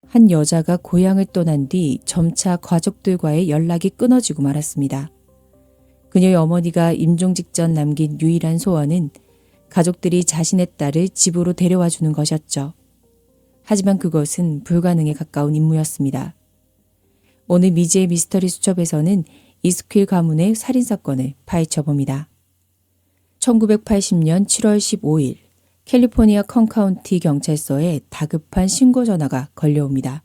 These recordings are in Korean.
한 여자가 고향을 떠난 뒤 점차 가족들과의 연락이 끊어지고 말았습니다. 그녀의 어머니가 임종 직전 남긴 유일한 소원은 가족들이 자신의 딸을 집으로 데려와 주는 것이었죠. 하지만 그것은 불가능에 가까운 임무였습니다. 오늘 미지의 미스터리 수첩에서는 이스퀼 가문의 살인사건을 파헤쳐봅니다. 1980년 7월 15일 캘리포니아 컨카운티 경찰서에 다급한 신고 전화가 걸려옵니다.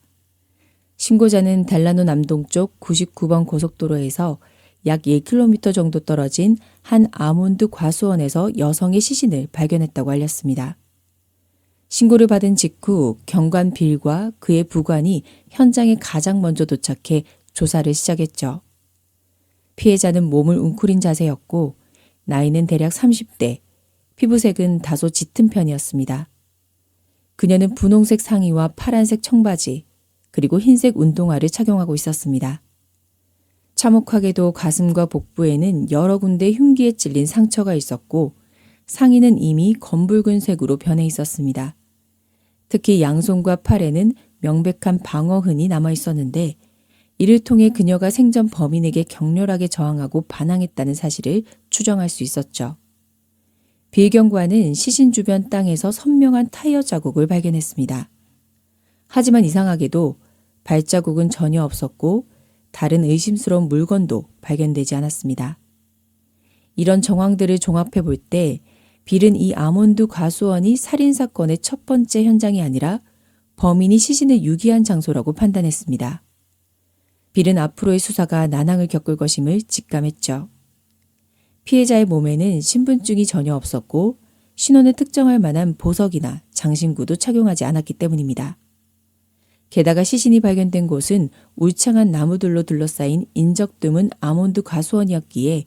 신고자는 델라노 남동쪽 99번 고속도로에서 약 1km 정도 떨어진 한 아몬드 과수원에서 여성의 시신을 발견했다고 알렸습니다. 신고를 받은 직후 경관 빌과 그의 부관이 현장에 가장 먼저 도착해 조사를 시작했죠. 피해자는 몸을 웅크린 자세였고 나이는 대략 30대, 피부색은 다소 짙은 편이었습니다. 그녀는 분홍색 상의와 파란색 청바지, 그리고 흰색 운동화를 착용하고 있었습니다. 참혹하게도 가슴과 복부에는 여러 군데 흉기에 찔린 상처가 있었고 상의는 이미 검붉은 색으로 변해 있었습니다. 특히 양손과 팔에는 명백한 방어흔이 남아 있었는데 이를 통해 그녀가 생전 범인에게 격렬하게 저항하고 반항했다는 사실을 추정할 수 있었죠. 빌 경관은 시신 주변 땅에서 선명한 타이어 자국을 발견했습니다. 하지만 이상하게도 발자국은 전혀 없었고 다른 의심스러운 물건도 발견되지 않았습니다. 이런 정황들을 종합해 볼 때 빌은 이 아몬드 과수원이 살인사건의 첫 번째 현장이 아니라 범인이 시신을 유기한 장소라고 판단했습니다. 빌은 앞으로의 수사가 난항을 겪을 것임을 직감했죠. 피해자의 몸에는 신분증이 전혀 없었고 신원을 특정할 만한 보석이나 장신구도 착용하지 않았기 때문입니다. 게다가 시신이 발견된 곳은 울창한 나무들로 둘러싸인 인적 드문 아몬드 과수원이었기에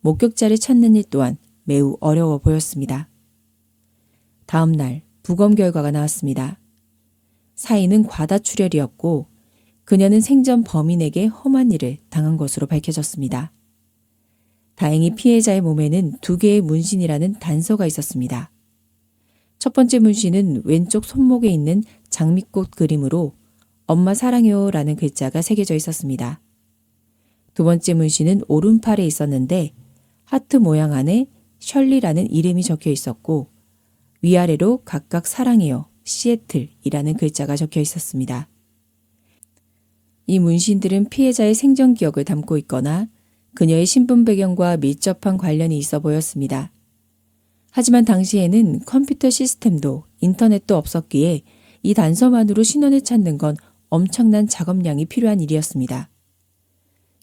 목격자를 찾는 일 또한 매우 어려워 보였습니다. 다음 날 부검 결과가 나왔습니다. 사인은 과다출혈이었고 그녀는 생전 범인에게 험한 일을 당한 것으로 밝혀졌습니다. 다행히 피해자의 몸에는 2개의 문신이라는 단서가 있었습니다. 첫 번째 문신은 왼쪽 손목에 있는 장미꽃 그림으로 엄마 사랑해요 라는 글자가 새겨져 있었습니다. 두 번째 문신은 오른팔에 있었는데 하트 모양 안에 셜리라는 이름이 적혀 있었고 위아래로 각각 사랑해요, 시애틀이라는 글자가 적혀 있었습니다. 이 문신들은 피해자의 생전 기억을 담고 있거나 그녀의 신분 배경과 밀접한 관련이 있어 보였습니다. 하지만 당시에는 컴퓨터 시스템도 인터넷도 없었기에 이 단서만으로 신원을 찾는 건 엄청난 작업량이 필요한 일이었습니다.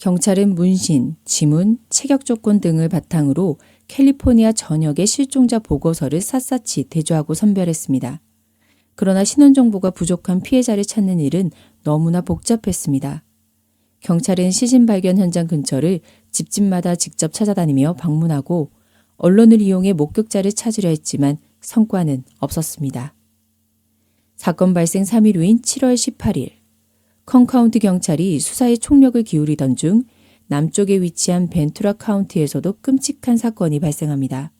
경찰은 문신, 지문, 체격 조건 등을 바탕으로 캘리포니아 전역의 실종자 보고서를 샅샅이 대조하고 선별했습니다. 그러나 신원 정보가 부족한 피해자를 찾는 일은 너무나 복잡했습니다. 경찰은 시신 발견 현장 근처를 집집마다 직접 찾아다니며 방문하고 언론을 이용해 목격자를 찾으려 했지만 성과는 없었습니다. 사건 발생 3일 후인 7월 18일 컨카운티 경찰이 수사에 총력을 기울이던 중 남쪽에 위치한 벤투라 카운티에서도 끔찍한 사건이 발생합니다.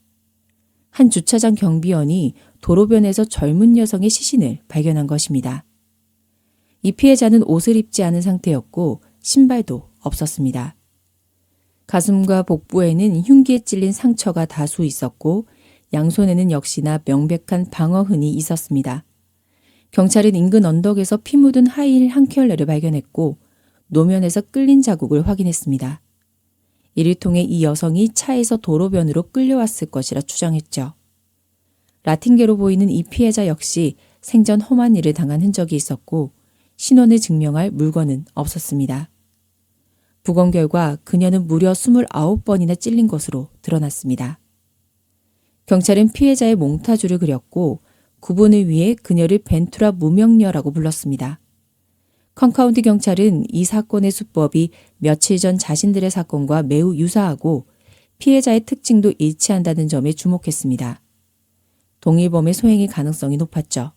한 주차장 경비원이 도로변에서 젊은 여성의 시신을 발견한 것입니다. 이 피해자는 옷을 입지 않은 상태였고 신발도 없었습니다. 가슴과 복부에는 흉기에 찔린 상처가 다수 있었고 양손에는 역시나 명백한 방어흔이 있었습니다. 경찰은 인근 언덕에서 피 묻은 하이힐 한 켤레를 발견했고 노면에서 끌린 자국을 확인했습니다. 이를 통해 이 여성이 차에서 도로변으로 끌려왔을 것이라 추정했죠. 라틴계로 보이는 이 피해자 역시 생전 험한 일을 당한 흔적이 있었고 신원을 증명할 물건은 없었습니다. 부검 결과 그녀는 무려 29번이나 찔린 것으로 드러났습니다. 경찰은 피해자의 몽타주를 그렸고 구분을 위해 그녀를 벤투라 무명녀라고 불렀습니다. 컨카운티 경찰은 이 사건의 수법이 며칠 전 자신들의 사건과 매우 유사하고 피해자의 특징도 일치한다는 점에 주목했습니다. 동일범의 소행의 가능성이 높았죠.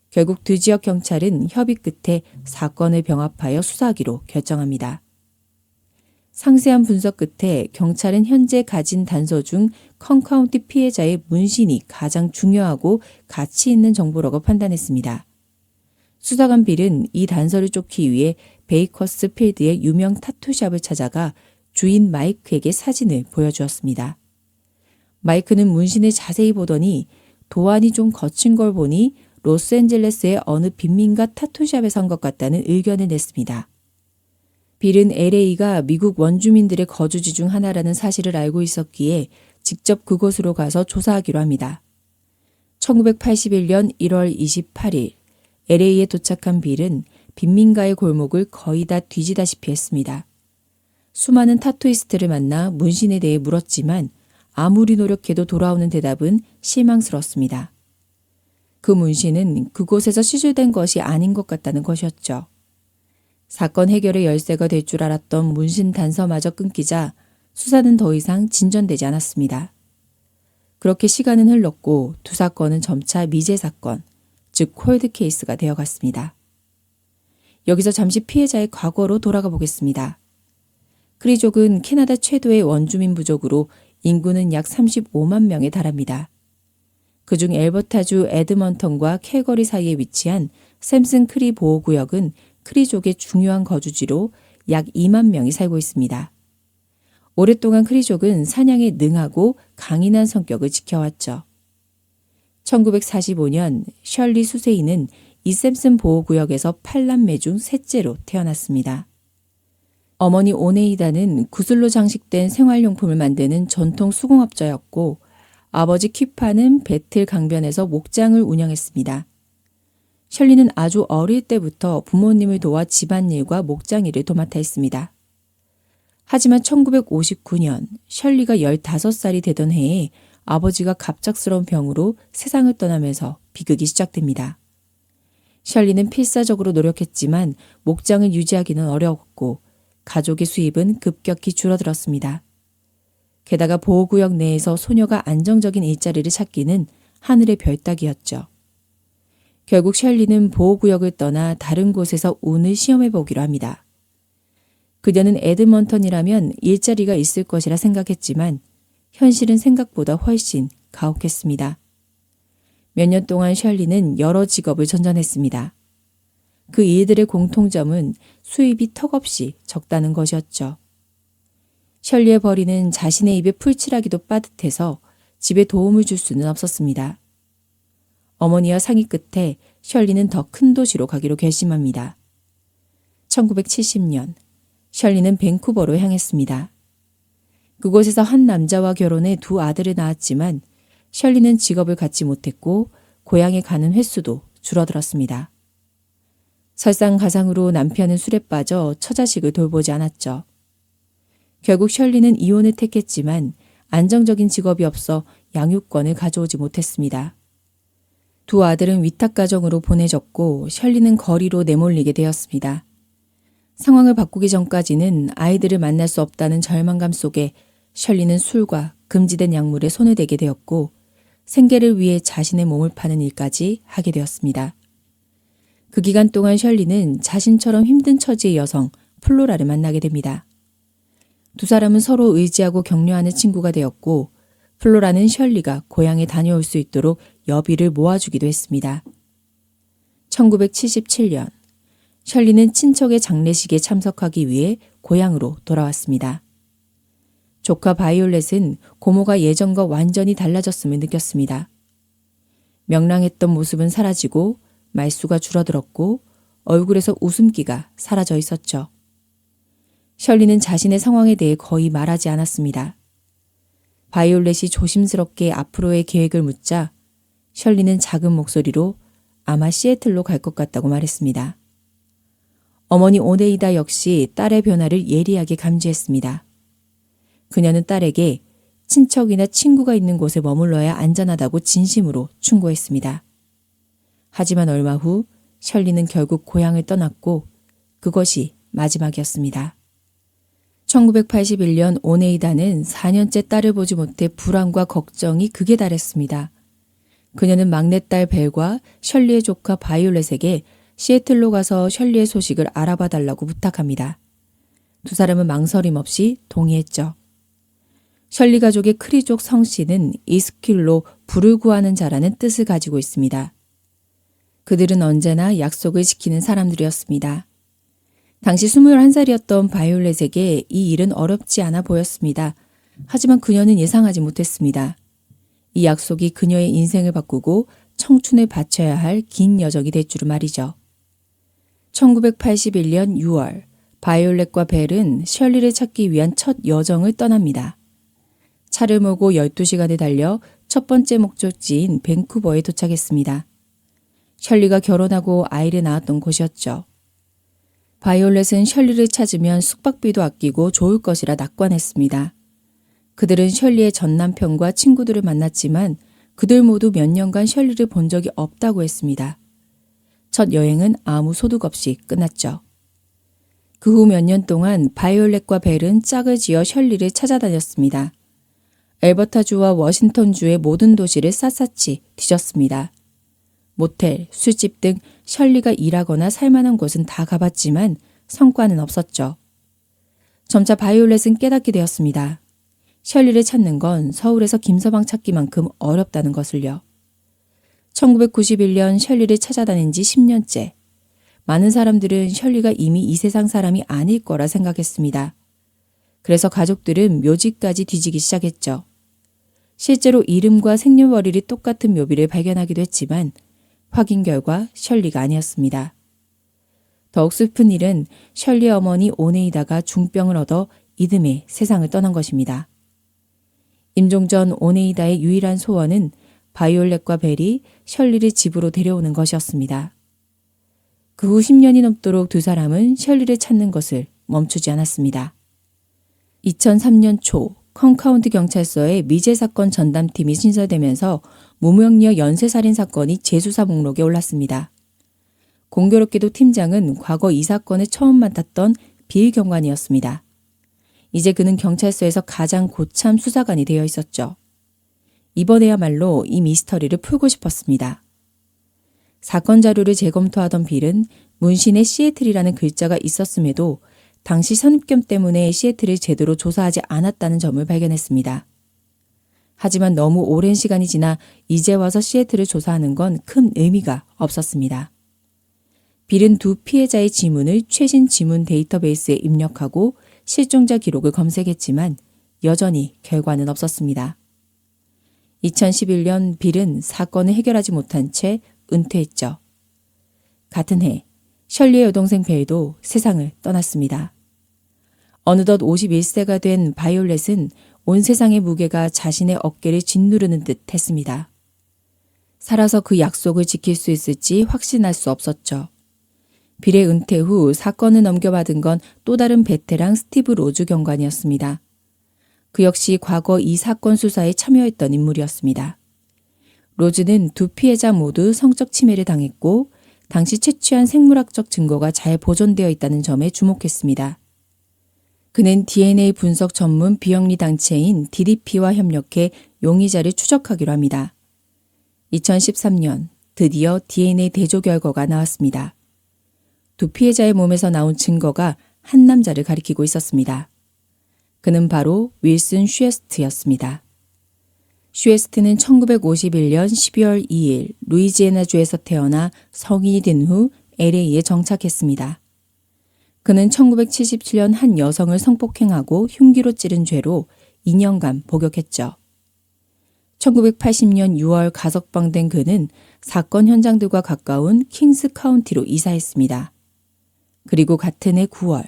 결국 두 지역 경찰은 협의 끝에 사건을 병합하여 수사하기로 결정합니다. 상세한 분석 끝에 경찰은 현재 가진 단서 중 컨카운티 피해자의 문신이 가장 중요하고 가치 있는 정보라고 판단했습니다. 수사관 빌은 이 단서를 쫓기 위해 베이커스 필드의 유명 타투샵을 찾아가 주인 마이크에게 사진을 보여주었습니다. 마이크는 문신을 자세히 보더니 도안이 좀 거친 걸 보니 로스앤젤레스의 어느 빈민가 타투샵에서 한 것 같다는 의견을 냈습니다. 빌은 LA가 미국 원주민들의 거주지 중 하나라는 사실을 알고 있었기에 직접 그곳으로 가서 조사하기로 합니다. 1981년 1월 28일 LA에 도착한 빌은 빈민가의 골목을 거의 다 뒤지다시피 했습니다. 수많은 타투이스트를 만나 문신에 대해 물었지만 아무리 노력해도 돌아오는 대답은 실망스러웠습니다. 그 문신은 그곳에서 시술된 것이 아닌 것 같다는 것이었죠. 사건 해결의 열쇠가 될 줄 알았던 문신 단서마저 끊기자 수사는 더 이상 진전되지 않았습니다. 그렇게 시간은 흘렀고 두 사건은 점차 미제 사건, 즉 콜드 케이스가 되어갔습니다. 여기서 잠시 피해자의 과거로 돌아가 보겠습니다. 크리족은 캐나다 최도의 원주민 부족으로 인구는 약 35만 명에 달합니다. 그중 엘버타주 에드먼턴과 캘거리 사이에 위치한 샘슨 크리 보호구역은 크리족의 중요한 거주지로 약 2만 명이 살고 있습니다. 오랫동안 크리족은 사냥에 능하고 강인한 성격을 지켜왔죠. 1945년 셜리 수세이는 이 샘슨 보호구역에서 8남매 중 셋째로 태어났습니다. 어머니 오네이다는 구슬로 장식된 생활용품을 만드는 전통 수공업자였고 아버지 퀴파는 배틀 강변에서 목장을 운영했습니다. 셜리는 아주 어릴 때부터 부모님을 도와 집안일과 목장일을 도맡아 했습니다. 하지만 1959년 셜리가 15살이 되던 해에 아버지가 갑작스러운 병으로 세상을 떠나면서 비극이 시작됩니다. 셜리는 필사적으로 노력했지만 목장을 유지하기는 어려웠고 가족의 수입은 급격히 줄어들었습니다. 게다가 보호구역 내에서 소녀가 안정적인 일자리를 찾기는 하늘의 별 따기였죠. 결국 셜리는 보호구역을 떠나 다른 곳에서 운을 시험해보기로 합니다. 그녀는 에드먼턴이라면 일자리가 있을 것이라 생각했지만 현실은 생각보다 훨씬 가혹했습니다. 몇 년 동안 셜리는 여러 직업을 전전했습니다. 그 일들의 공통점은 수입이 턱없이 적다는 것이었죠. 셜리의 벌이는 자신의 입에 풀칠하기도 빠듯해서 집에 도움을 줄 수는 없었습니다. 어머니와 상의 끝에 셜리는 더 큰 도시로 가기로 결심합니다. 1970년 셜리는 밴쿠버로 향했습니다. 그곳에서 한 남자와 결혼해 두 아들을 낳았지만 셜리는 직업을 갖지 못했고 고향에 가는 횟수도 줄어들었습니다. 설상가상으로 남편은 술에 빠져 처자식을 돌보지 않았죠. 결국 셜리는 이혼을 택했지만 안정적인 직업이 없어 양육권을 가져오지 못했습니다. 두 아들은 위탁가정으로 보내졌고 셜리는 거리로 내몰리게 되었습니다. 상황을 바꾸기 전까지는 아이들을 만날 수 없다는 절망감 속에 셜리는 술과 금지된 약물에 손을 대게 되었고 생계를 위해 자신의 몸을 파는 일까지 하게 되었습니다. 그 기간 동안 셜리는 자신처럼 힘든 처지의 여성 플로라를 만나게 됩니다. 두 사람은 서로 의지하고 격려하는 친구가 되었고 플로라는 셜리가 고향에 다녀올 수 있도록 여비를 모아주기도 했습니다. 1977년 셜리는 친척의 장례식에 참석하기 위해 고향으로 돌아왔습니다. 조카 바이올렛은 고모가 예전과 완전히 달라졌음을 느꼈습니다. 명랑했던 모습은 사라지고 말수가 줄어들었고 얼굴에서 웃음기가 사라져 있었죠. 셜리는 자신의 상황에 대해 거의 말하지 않았습니다. 바이올렛이 조심스럽게 앞으로의 계획을 묻자 셜리는 작은 목소리로 아마 시애틀로 갈 것 같다고 말했습니다. 어머니 오네이다 역시 딸의 변화를 예리하게 감지했습니다. 그녀는 딸에게 친척이나 친구가 있는 곳에 머물러야 안전하다고 진심으로 충고했습니다. 하지만 얼마 후 셜리는 결국 고향을 떠났고 그것이 마지막이었습니다. 1981년 오네이다는 4년째 딸을 보지 못해 불안과 걱정이 극에 달했습니다. 그녀는 막내딸 벨과 셜리의 조카 바이올렛에게 시애틀로 가서 셜리의 소식을 알아봐 달라고 부탁합니다. 두 사람은 망설임 없이 동의했죠. 셜리 가족의 크리족 성씨는 이스킬로 불을 구하는 자라는 뜻을 가지고 있습니다. 그들은 언제나 약속을 지키는 사람들이었습니다. 당시 21살이었던 바이올렛에게 이 일은 어렵지 않아 보였습니다. 하지만 그녀는 예상하지 못했습니다. 이 약속이 그녀의 인생을 바꾸고 청춘을 바쳐야 할 긴 여정이 될 줄은 말이죠. 1981년 6월, 바이올렛과 벨은 셜리를 찾기 위한 첫 여정을 떠납니다. 차를 몰고 12시간을 달려 첫 번째 목적지인 밴쿠버에 도착했습니다. 셜리가 결혼하고 아이를 낳았던 곳이었죠. 바이올렛은 셜리를 찾으면 숙박비도 아끼고 좋을 것이라 낙관했습니다. 그들은 셜리의 전 남편과 친구들을 만났지만 그들 모두 몇 년간 셜리를 본 적이 없다고 했습니다. 첫 여행은 아무 소득 없이 끝났죠. 그 후 몇 년 동안 바이올렛과 벨은 짝을 지어 셜리를 찾아다녔습니다. 엘버타주와 워싱턴주의 모든 도시를 샅샅이 뒤졌습니다. 모텔, 술집 등 셜리가 일하거나 살만한 곳은 다 가봤지만 성과는 없었죠. 점차 바이올렛은 깨닫게 되었습니다. 셜리를 찾는 건 서울에서 김서방 찾기만큼 어렵다는 것을요. 1991년 셜리를 찾아다닌 지 10년째. 많은 사람들은 셜리가 이미 이 세상 사람이 아닐 거라 생각했습니다. 그래서 가족들은 묘지까지 뒤지기 시작했죠. 실제로 이름과 생년월일이 똑같은 묘비를 발견하기도 했지만 확인 결과 셜리가 아니었습니다. 더욱 슬픈 일은 셜리의 어머니 오네이다가 중병을 얻어 이듬해 세상을 떠난 것입니다. 임종 전 오네이다의 유일한 소원은 바이올렛과 벨이 셜리를 집으로 데려오는 것이었습니다. 그 후 10년이 넘도록 두 사람은 셜리를 찾는 것을 멈추지 않았습니다. 2003년 초 컴카운티 경찰서에 미제 사건 전담팀이 신설되면서 무명녀 연쇄살인 사건이 재수사 목록에 올랐습니다. 공교롭게도 팀장은 과거 이 사건을 처음 맡았던 빌 경관이었습니다. 이제 그는 경찰서에서 가장 고참 수사관이 되어 있었죠. 이번에야말로 이 미스터리를 풀고 싶었습니다. 사건 자료를 재검토하던 빌은 문신에 시애틀이라는 글자가 있었음에도 당시 선입견 때문에 시애틀을 제대로 조사하지 않았다는 점을 발견했습니다. 하지만 너무 오랜 시간이 지나 이제 와서 시애틀을 조사하는 건 큰 의미가 없었습니다. 빌은 두 피해자의 지문을 최신 지문 데이터베이스에 입력하고 실종자 기록을 검색했지만 여전히 결과는 없었습니다. 2011년 빌은 사건을 해결하지 못한 채 은퇴했죠. 같은 해 셜리의 여동생 벨도 세상을 떠났습니다. 어느덧 51세가 된 바이올렛은 온 세상의 무게가 자신의 어깨를 짓누르는 듯 했습니다. 살아서 그 약속을 지킬 수 있을지 확신할 수 없었죠. 빌의 은퇴 후 사건을 넘겨받은 건 또 다른 베테랑 스티브 로즈 경관이었습니다. 그 역시 과거 이 사건 수사에 참여했던 인물이었습니다. 로즈는 두 피해자 모두 성적 침해를 당했고 당시 채취한 생물학적 증거가 잘 보존되어 있다는 점에 주목했습니다. 그는 DNA 분석 전문 비영리 단체인 DDP와 협력해 용의자를 추적하기로 합니다. 2013년 드디어 DNA 대조 결과가 나왔습니다. 두 피해자의 몸에서 나온 증거가 한 남자를 가리키고 있었습니다. 그는 바로 윌슨 슈에스트였습니다. 슈에스트는 1951년 12월 2일 루이지애나주에서 태어나 성인이 된 후 LA에 정착했습니다. 그는 1977년 한 여성을 성폭행하고 흉기로 찌른 죄로 2년간 복역했죠. 1980년 6월 가석방된 그는 사건 현장들과 가까운 킹스 카운티로 이사했습니다. 그리고 같은 해 9월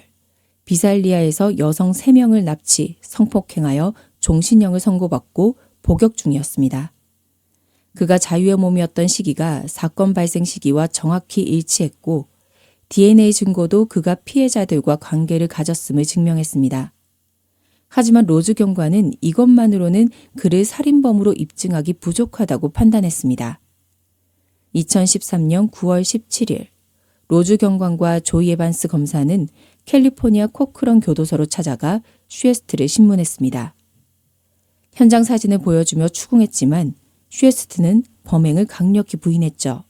비살리아에서 여성 3명을 납치, 성폭행하여 종신형을 선고받고 복역 중이었습니다. 그가 자유의 몸이었던 시기가 사건 발생 시기와 정확히 일치했고 DNA 증거도 그가 피해자들과 관계를 가졌음을 증명했습니다. 하지만 로즈 경관은 이것만으로는 그를 살인범으로 입증하기 부족하다고 판단했습니다. 2013년 9월 17일 로즈 경관과 조이 에반스 검사는 캘리포니아 코크런 교도소로 찾아가 슈에스트를 신문했습니다. 현장 사진을 보여주며 추궁했지만 슈에스트는 범행을 강력히 부인했죠.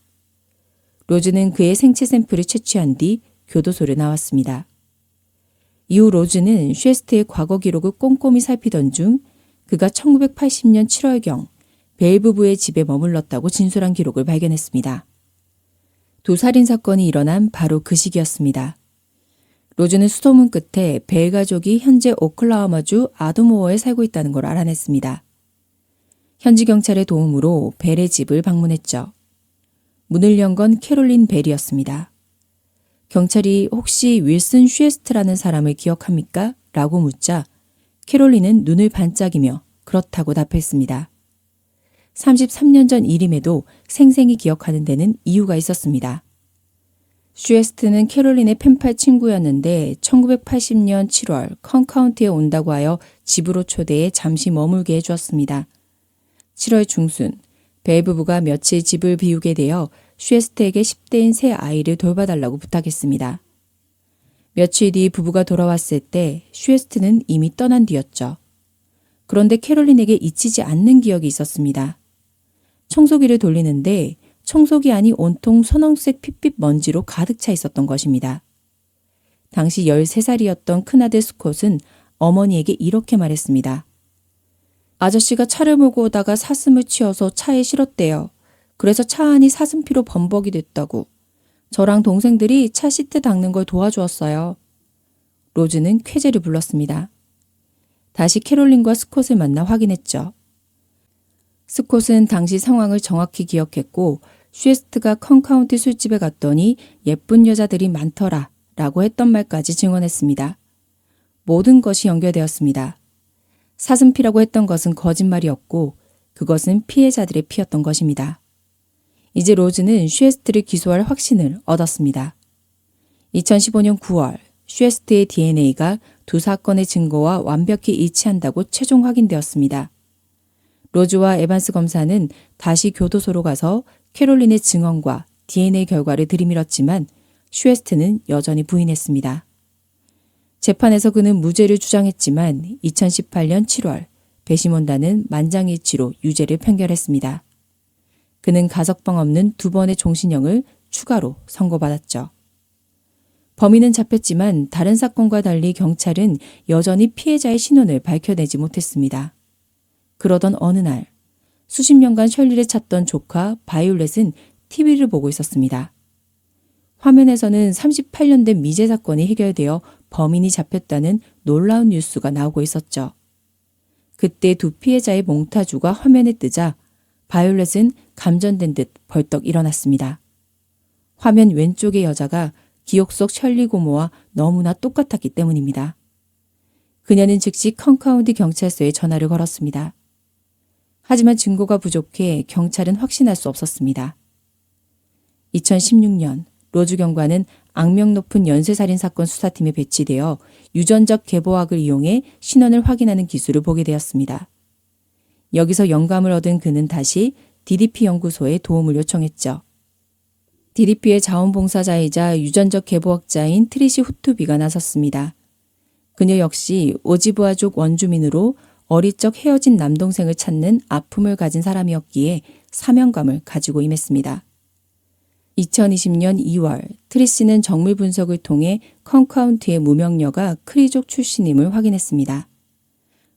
로즈는 그의 생체 샘플을 채취한 뒤 교도소를 나왔습니다. 이후 로즈는 슈에스트의 과거 기록을 꼼꼼히 살피던 중 그가 1980년 7월경 벨 부부의 집에 머물렀다고 진술한 기록을 발견했습니다. 두 살인 사건이 일어난 바로 그 시기였습니다. 로즈는 수소문 끝에 벨 가족이 현재 오클라호마주 아드모어에 살고 있다는 걸 알아냈습니다. 현지 경찰의 도움으로 벨의 집을 방문했죠. 문을 연 건 캐롤린 벨이었습니다. 경찰이 혹시 윌슨 슈에스트라는 사람을 기억합니까? 라고 묻자 캐롤린은 눈을 반짝이며 그렇다고 답했습니다. 33년 전 일임에도 생생히 기억하는 데는 이유가 있었습니다. 슈에스트는 캐롤린의 펜팔 친구였는데 1980년 7월 컨카운티에 온다고 하여 집으로 초대해 잠시 머물게 해주었습니다. 7월 중순 벨 부부가 며칠 집을 비우게 되어 슈에스트에게 10대인 새 아이를 돌봐달라고 부탁했습니다. 며칠 뒤 부부가 돌아왔을 때 슈에스트는 이미 떠난 뒤였죠. 그런데 캐롤린에게 잊히지 않는 기억이 있었습니다. 청소기를 돌리는데 청소기 안이 온통 선홍색 핏빛 먼지로 가득 차 있었던 것입니다. 당시 13살이었던 큰아들 스콧은 어머니에게 이렇게 말했습니다. 아저씨가 차를 몰고 오다가 사슴을 치어서 차에 실었대요. 그래서 차 안이 사슴피로 범벅이 됐다고. 저랑 동생들이 차 시트 닦는 걸 도와주었어요. 로즈는 쾌재를 불렀습니다. 다시 캐롤린과 스콧을 만나 확인했죠. 스콧은 당시 상황을 정확히 기억했고 슈에스트가 컨카운티 술집에 갔더니 예쁜 여자들이 많더라 라고 했던 말까지 증언했습니다. 모든 것이 연결되었습니다. 사슴피라고 했던 것은 거짓말이었고 그것은 피해자들의 피였던 것입니다. 이제 로즈는 슈에스트를 기소할 확신을 얻었습니다. 2015년 9월 슈에스트의 DNA가 두 사건의 증거와 완벽히 일치한다고 최종 확인되었습니다. 로즈와 에반스 검사는 다시 교도소로 가서 캐롤린의 증언과 DNA 결과를 들이밀었지만 슈에스트는 여전히 부인했습니다. 재판에서 그는 무죄를 주장했지만 2018년 7월 배심원단은 만장일치로 유죄를 판결했습니다. 그는 가석방 없는 2번의 종신형을 추가로 선고받았죠. 범인은 잡혔지만 다른 사건과 달리 경찰은 여전히 피해자의 신원을 밝혀내지 못했습니다. 그러던 어느 날 수십 년간 셜리를 찾던 조카 바이올렛은 TV를 보고 있었습니다. 화면에서는 38년 된 미제 사건이 해결되어 범인이 잡혔다는 놀라운 뉴스가 나오고 있었죠. 그때 두 피해자의 몽타주가 화면에 뜨자 바이올렛은 감전된 듯 벌떡 일어났습니다. 화면 왼쪽의 여자가 기억 속 셜리 고모와 너무나 똑같았기 때문입니다. 그녀는 즉시 컨카운티 경찰서에 전화를 걸었습니다. 하지만 증거가 부족해 경찰은 확신할 수 없었습니다. 2016년 로즈 경관은 악명 높은 연쇄살인 사건 수사팀에 배치되어 유전적 계보학을 이용해 신원을 확인하는 기술을 보게 되었습니다. 여기서 영감을 얻은 그는 다시 DDP 연구소에 도움을 요청했죠. DDP의 자원봉사자이자 유전적 계보학자인 트리시 후투비가 나섰습니다. 그녀 역시 오지부아족 원주민으로 어릴 적 헤어진 남동생을 찾는 아픔을 가진 사람이었기에 사명감을 가지고 임했습니다. 2020년 2월 트리시는 정밀 분석을 통해 컨카운티의 무명녀가 크리족 출신임을 확인했습니다.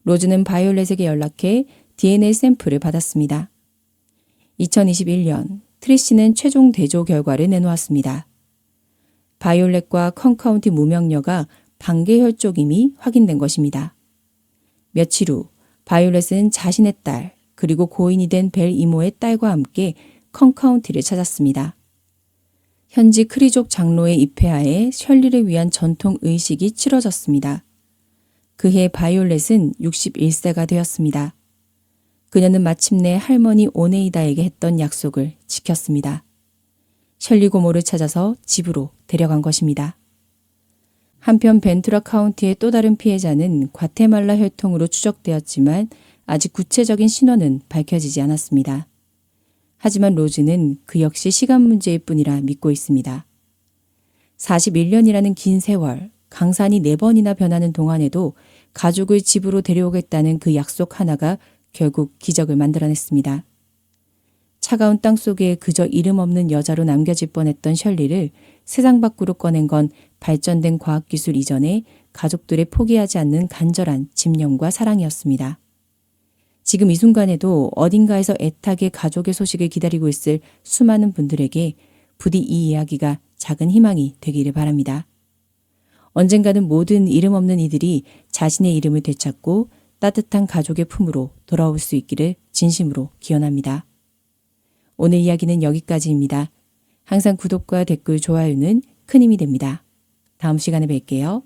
로즈는 바이올렛에게 연락해 DNA 샘플을 받았습니다. 2021년 트리시는 최종 대조 결과를 내놓았습니다. 바이올렛과 컨카운티 무명녀가 반개혈족임이 확인된 것입니다. 며칠 후 바이올렛은 자신의 딸 그리고 고인이 된 벨 이모의 딸과 함께 컨카운티를 찾았습니다. 현지 크리족 장로의 입회하에 셜리를 위한 전통 의식이 치러졌습니다. 그해 바이올렛은 61세가 되었습니다. 그녀는 마침내 할머니 오네이다에게 했던 약속을 지켰습니다. 셜리 고모를 찾아서 집으로 데려간 것입니다. 한편 벤투라 카운티의 또 다른 피해자는 과테말라 혈통으로 추적되었지만 아직 구체적인 신원은 밝혀지지 않았습니다. 하지만 로즈는 그 역시 시간 문제일 뿐이라 믿고 있습니다. 41년이라는 긴 세월, 강산이 4번이나 변하는 동안에도 가족을 집으로 데려오겠다는 그 약속 하나가 결국 기적을 만들어냈습니다. 차가운 땅 속에 그저 이름 없는 여자로 남겨질 뻔했던 셜리를 세상 밖으로 꺼낸 건 발전된 과학기술 이전에 가족들의 포기하지 않는 간절한 집념과 사랑이었습니다. 지금 이 순간에도 어딘가에서 애타게 가족의 소식을 기다리고 있을 수많은 분들에게 부디 이 이야기가 작은 희망이 되기를 바랍니다. 언젠가는 모든 이름 없는 이들이 자신의 이름을 되찾고 따뜻한 가족의 품으로 돌아올 수 있기를 진심으로 기원합니다. 오늘 이야기는 여기까지입니다. 항상 구독과 댓글, 좋아요는 큰 힘이 됩니다. 다음 시간에 뵐게요.